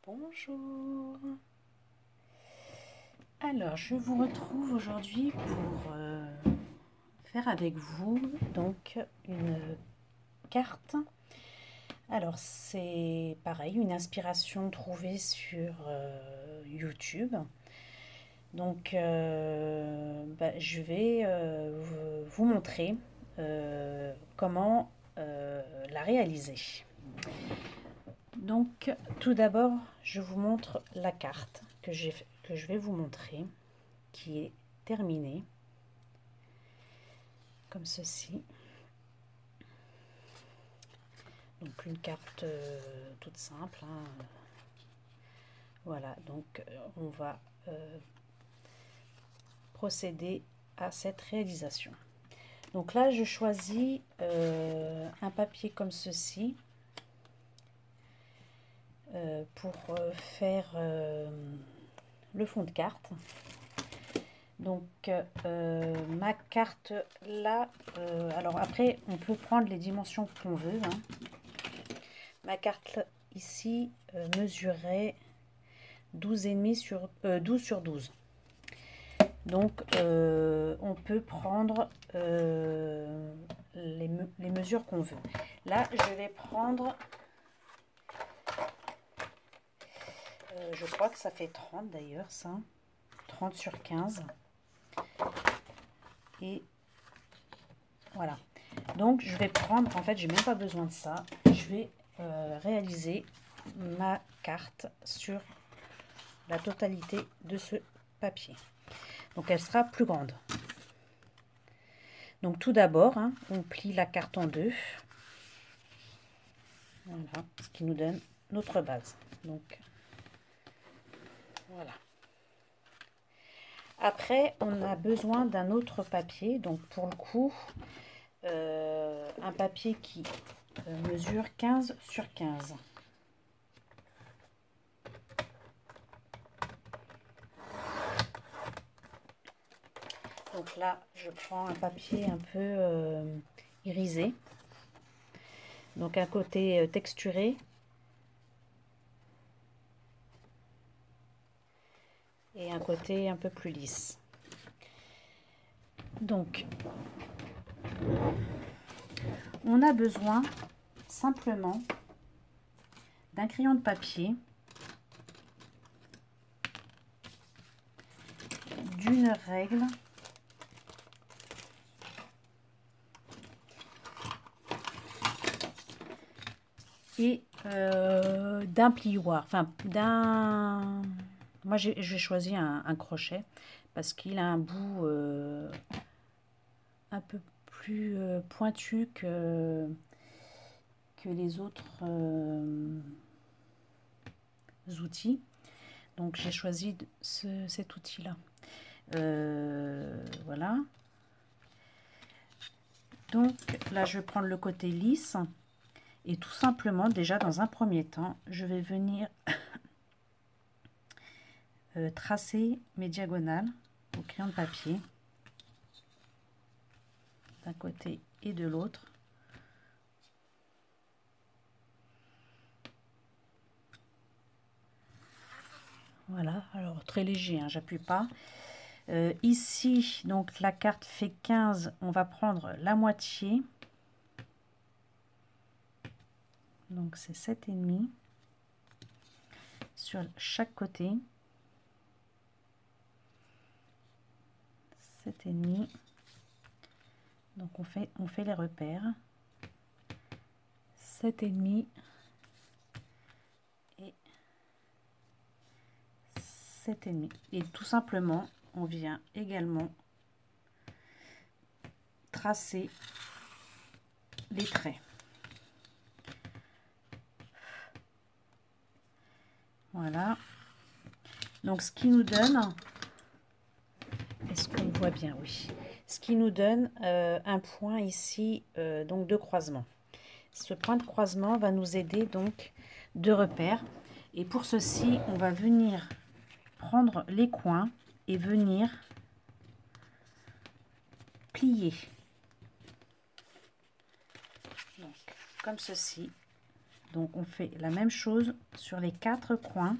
Bonjour. Alors, je vous retrouve aujourd'hui pour faire avec vous donc une carte. Alors, c'est pareil, une inspiration trouvée sur YouTube. Donc, je vais vous montrer comment la réaliser. Donc, tout d'abord, je vous montre la carte que je vais vous montrer, qui est terminée, comme ceci. Donc, une carte toute simple, hein. Voilà, donc on va procéder à cette réalisation. Donc là, je choisis un papier comme ceci pour faire le fond de carte. Donc ma carte là, alors après on peut prendre les dimensions qu'on veut, hein. Ma carte ici mesurait 12,5 sur 12 sur 12. Donc on peut prendre les mesures qu'on veut. Là je vais prendre, je crois que ça fait 30 d'ailleurs, ça, 30 sur 15. Et voilà, donc je vais prendre, en fait j'ai même pas besoin de ça, je vais réaliser ma carte sur la totalité de ce papier. Donc elle sera plus grande. Donc tout d'abord, hein, on plie la carte en deux. Voilà, ce qui nous donne notre base. Donc voilà. Après, on a besoin d'un autre papier. Donc pour le coup, un papier qui mesure 15 sur 15. Donc là, je prends un papier un peu irisé. Donc un côté texturé. Et un côté un peu plus lisse. Donc, on a besoin simplement d'un crayon de papier, d'une règle et d'un plioir, enfin d'un... Moi j'ai choisi un crochet parce qu'il a un bout un peu plus pointu que les autres outils. Donc j'ai choisi cet outil-là. Voilà. Donc là, je vais prendre le côté lisse et tout simplement, déjà dans un premier temps, je vais venir tracer mes diagonales au crayon de papier d'un côté et de l'autre. Voilà, alors très léger, hein, j'appuie pas. Ici, donc la carte fait 15, on va prendre la moitié. Donc c'est 7,5 sur chaque côté. 7,5. Donc on fait les repères. 7,5 et 7,5. Et tout simplement, on vient également tracer les traits. Voilà. Donc ce qui nous donne, est-ce qu'on voit bien? Oui. Ce qui nous donne un point ici donc de croisement. Ce point de croisement va nous aider donc de repère. Et pour ceci, on va venir prendre les coins et venir plier. Donc, comme ceci. Donc on fait la même chose sur les 4 coins.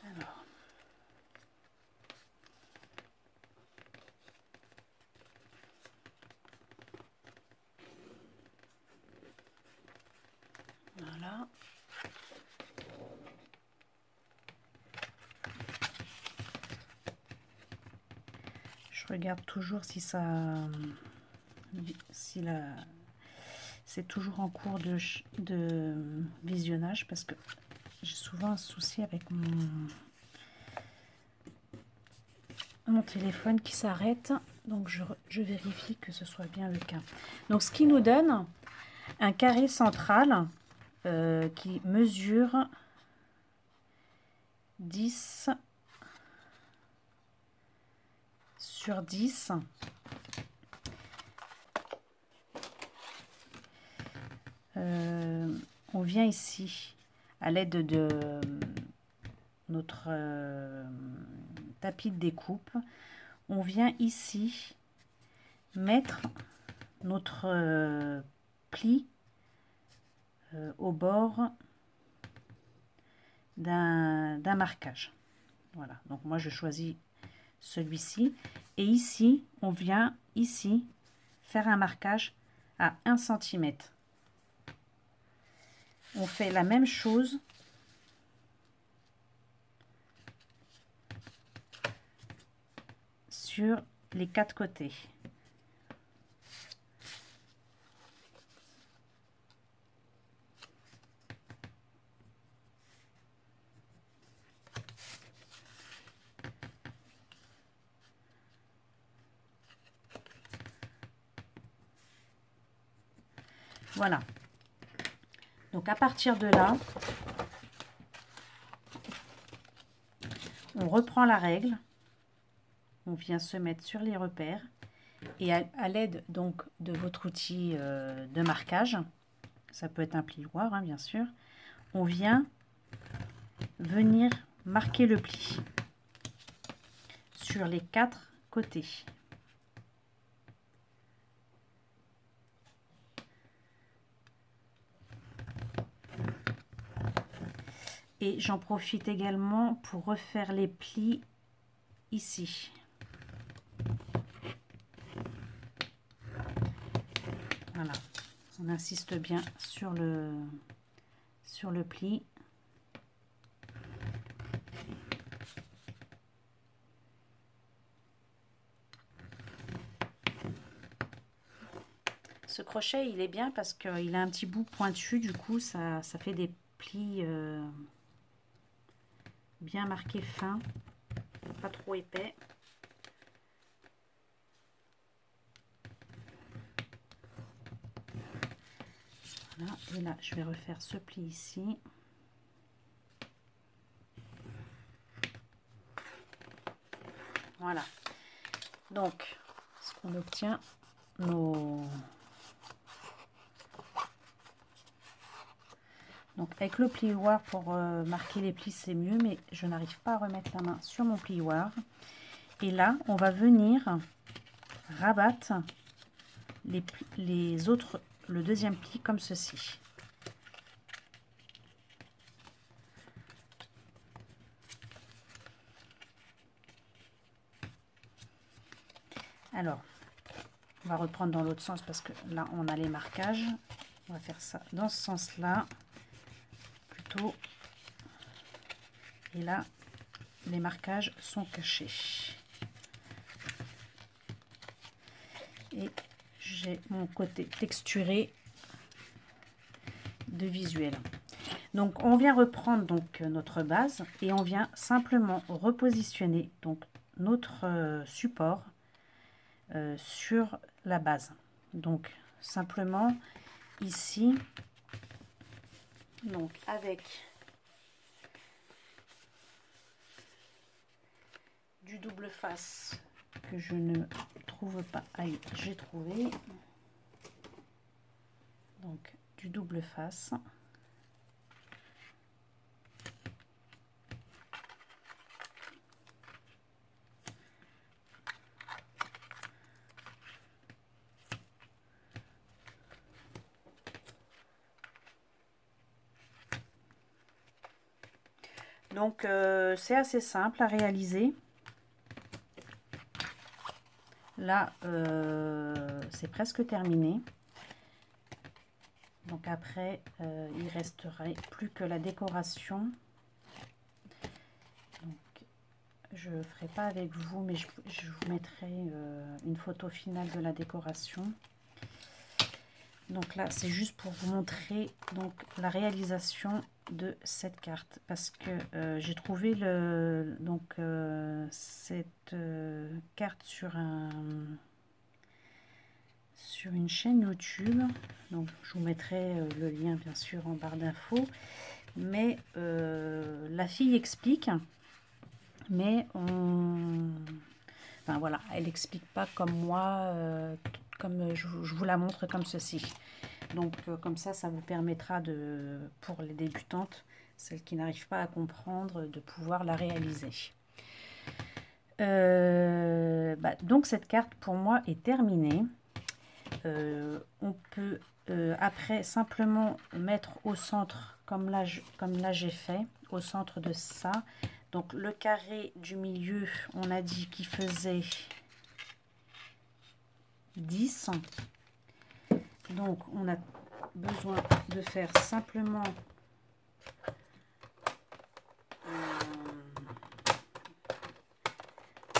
Alors, voilà. Je regarde toujours si ça, si la, c'est toujours en cours de visionnage, parce que j'ai souvent un souci avec mon téléphone qui s'arrête, donc je vérifie que ce soit bien le cas. Donc ce qui nous donne un carré central qui mesure 10 sur 10. On vient ici à l'aide de notre tapis de découpe. On vient ici mettre notre pli au bord d'un marquage. Voilà, donc moi je choisis celui-ci. Et ici, on vient ici faire un marquage à 1 cm. On fait la même chose sur les 4 côtés. Voilà. Donc à partir de là, on reprend la règle. On vient se mettre sur les repères et à l'aide donc de votre outil de marquage, ça peut être un plioir hein, bien sûr, on vient venir marquer le pli sur les 4 côtés. Et j'en profite également pour refaire les plis ici. Voilà, on insiste bien sur le pli. Ce crochet, il est bien parce qu'il a un petit bout pointu, du coup, ça fait des plis bien marqués fins, pas trop épais. Voilà, et là, je vais refaire ce pli ici. Voilà. Donc, ce qu'on obtient, donc avec le plioir pour marquer les plis c'est mieux, mais je n'arrive pas à remettre la main sur mon plioir. Et là on va venir rabattre les autres, le deuxième pli comme ceci. Alors on va reprendre dans l'autre sens parce que là on a les marquages. On va faire ça dans ce sens là plutôt, et là les marquages sont cachés et j'ai mon côté texturé de visuel. Donc on vient reprendre donc notre base et on vient simplement repositionner donc notre support sur la base. Donc simplement ici, donc avec du double face que je ne trouve pas, j'ai trouvé, donc du double face. Donc c'est assez simple à réaliser. Là, c'est presque terminé. Donc après, il resterait plus que la décoration. Donc, je ne ferai pas avec vous, mais je vous mettrai une photo finale de la décoration. Donc là, c'est juste pour vous montrer donc la réalisation de cette carte, parce que j'ai trouvé cette carte sur une chaîne YouTube. Donc je vous mettrai le lien bien sûr en barre d'infos, mais la fille explique, mais enfin voilà, elle explique pas comme moi, comme je vous la montre comme ceci. Donc comme ça vous permettra pour les débutantes, celles qui n'arrivent pas à comprendre, de pouvoir la réaliser. Donc cette carte pour moi est terminée. On peut après simplement mettre au centre, comme là j'ai fait, au centre de ça. Donc le carré du milieu, on a dit qu'il faisait 10. Donc on a besoin de faire simplement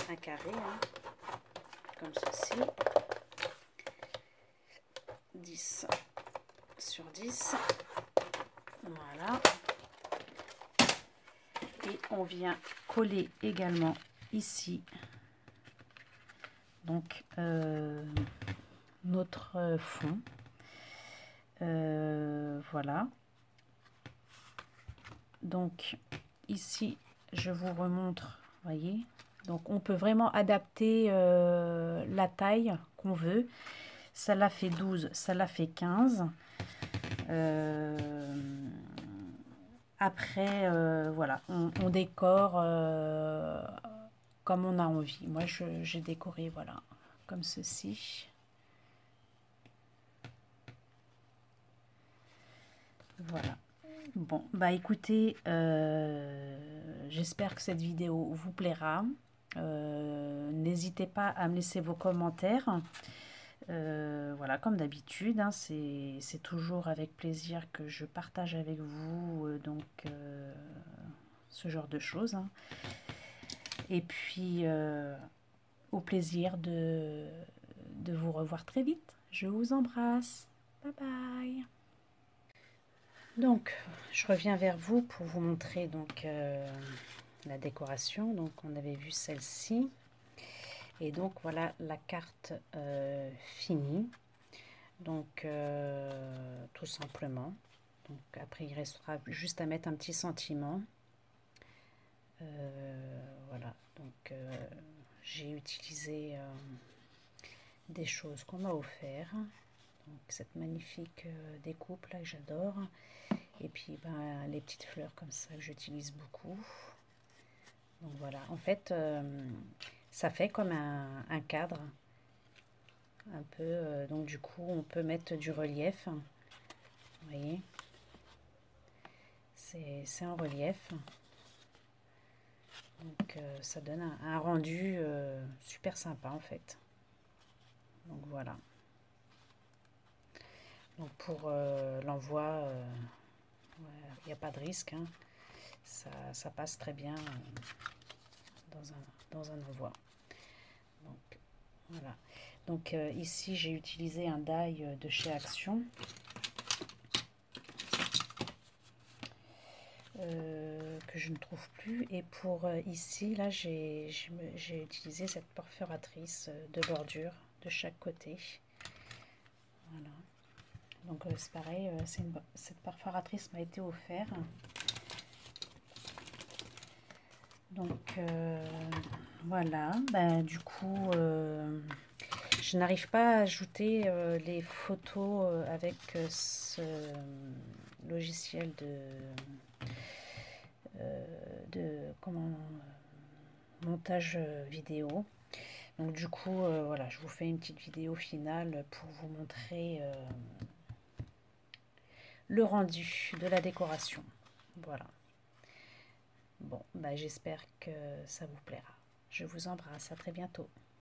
un carré, hein, comme ceci. 10 sur 10. Voilà. Et on vient coller également ici. Donc notre fond. Voilà. Donc ici, je vous remontre, voyez. Donc on peut vraiment adapter la taille qu'on veut. Ça la fait 12, ça la fait 15. Après, voilà, on décore comme on a envie. Moi, j'ai décoré, voilà, comme ceci. Voilà. Bon, bah écoutez, j'espère que cette vidéo vous plaira. N'hésitez pas à me laisser vos commentaires. Voilà, comme d'habitude, hein, c'est toujours avec plaisir que je partage avec vous ce genre de choses. Hein. Et puis, au plaisir de vous revoir très vite. Je vous embrasse. Bye bye. Donc, je reviens vers vous pour vous montrer donc la décoration. Donc, on avait vu celle-ci. Et donc, voilà la carte finie. Donc, tout simplement. Donc, après, il restera juste à mettre un petit sentiment. Voilà. Donc, j'ai utilisé des choses qu'on m'a offert. Donc, cette magnifique découpe là que j'adore. Et puis, les petites fleurs comme ça que j'utilise beaucoup. Donc, voilà. En fait, ça fait comme un cadre. Un peu, donc du coup on peut mettre du relief, vous voyez, c'est en relief, donc ça donne un rendu super sympa en fait. Donc voilà, donc pour l'envoi, il n'y a pas de risque, hein. Ça passe très bien dans un envoi. Donc voilà. Donc ici j'ai utilisé un die de chez Action. Que je ne trouve plus. Et pour ici, là j'ai utilisé cette perforatrice de bordure de chaque côté. Voilà. Donc c'est pareil, cette perforatrice m'a été offerte. Donc voilà, du coup je n'arrive pas à ajouter les photos avec ce logiciel montage vidéo. Donc du coup voilà, je vous fais une petite vidéo finale pour vous montrer le rendu de la décoration. Voilà. Bon, bah, j'espère que ça vous plaira. Je vous embrasse, à très bientôt.